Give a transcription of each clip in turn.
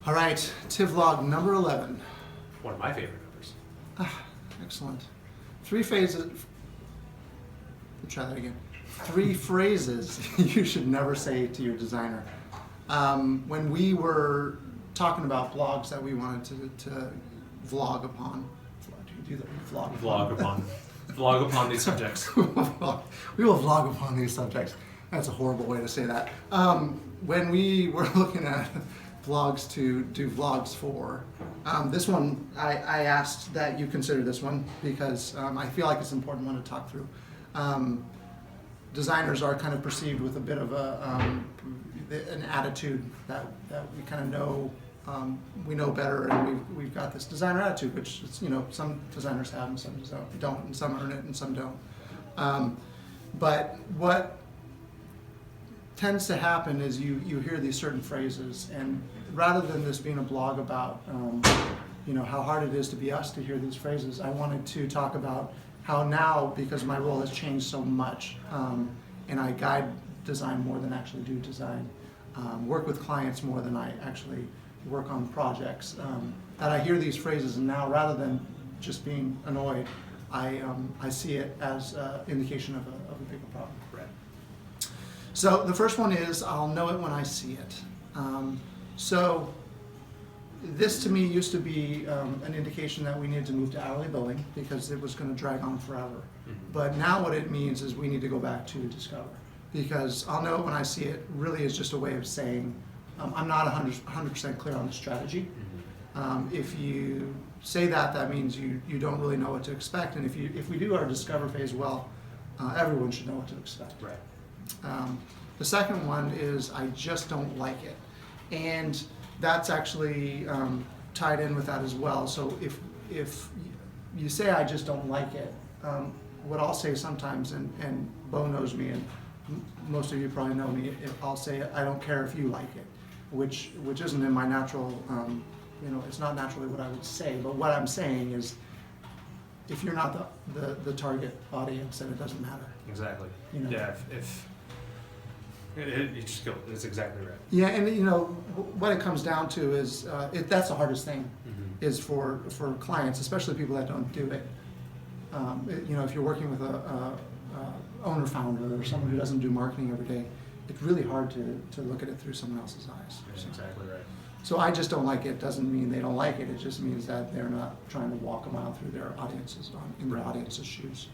All right, TIVlog number 11. One of my favorite numbers. Excellent. Three phrases. Try that again. Three phrases you should never say to your designer. When we were talking about blogs that we wanted to vlog upon, do you do that? Vlog upon these subjects. We will vlog upon these subjects. That's a horrible way to say that. When we were looking at vlogs to do vlogs for, this one, I asked that you consider this one because I feel like it's an important one to talk through. Designers are kind of perceived with a bit of an attitude that we kind of know, we know better, and we've got this designer attitude, which is, some designers have and some don't, and some earn it and some don't. But what tends to happen is you hear these certain phrases, and rather than this being a blog about how hard it is to be us to hear these phrases, I wanted to talk about how now, because my role has changed so much, and I guide design more than actually do design, work with clients more than I actually work on projects, that I hear these phrases, and now rather than just being annoyed, I see it as an indication of a bigger problem. Right. So the first one is, I'll know it when I see it. So this to me used to be an indication that we needed to move to hourly billing because it was going to drag on forever. Mm-hmm. But now what it means is we need to go back to discover, because I'll know it when I see it really is just a way of saying I'm not 100% clear on the strategy. Mm-hmm. If you say that, that means you don't really know what to expect. And if we do our discover phase well, everyone should know what to expect. Right. The second one is I just don't like it. And that's actually tied in with that as well. So if you say I just don't like it, what I'll say sometimes, and Bo knows me, and most of you probably know me, I'll say I don't care if you like it, which isn't in my natural, it's not naturally what I would say. But what I'm saying is, if you're not the target audience, then it doesn't matter. Exactly. Yeah. If you just go, that's exactly right. Yeah, and what it comes down to is that's the hardest thing, Mm-hmm. is for clients, especially people that don't do it. If you're working with a owner founder or someone who doesn't do marketing every day, it's really hard to look at it through someone else's eyes. That's exactly right. So I just don't like it doesn't mean they don't like it. It just means that they're not trying to walk a mile through their audiences in their audience's shoes.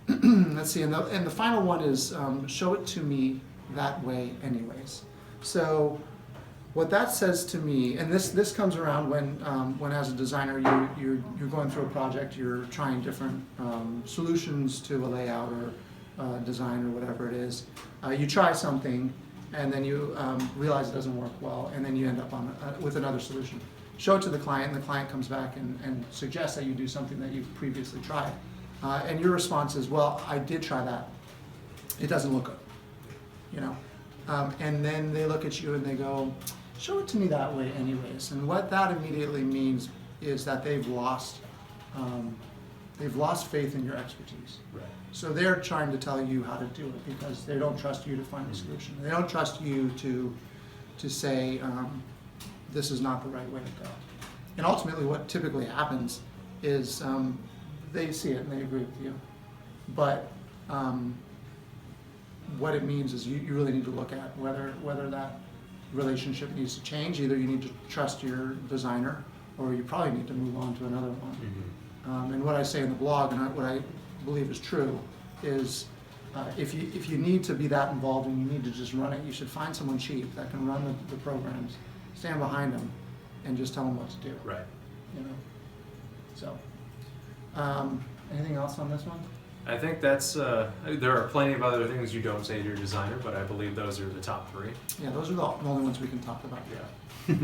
Let's see, and the final one is show it to me that way anyways. So what that says to me, and this comes around when as a designer you're going through a project, you're trying different solutions to a layout or design or whatever it is. You try something and then you realize it doesn't work well, and then you end up with another solution. Show it to the client, and the client comes back and suggests that you do something that you've previously tried. And your response is, well, I did try that. It doesn't look good. And then they look at you and they go, show it to me that way anyways. And what that immediately means is that they've lost faith in your expertise. Right. So they're trying to tell you how to do it because they don't trust you to find a solution. They don't trust you to say, this is not the right way to go. And ultimately what typically happens is they see it and they agree with you. But what it means is you really need to look at whether that relationship needs to change. Either you need to trust your designer, or you probably need to move on to another one. Mm-hmm. And what I say in the blog, and what I believe is true, is if you need to be that involved and you need to just run it, you should find someone cheap that can run the programs, stand behind them, and just tell them what to do. Right. So, anything else on this one? I think that's, there are plenty of other things you don't say to your designer, but I believe those are the top three. Yeah, those are the only ones we can talk about. Yeah.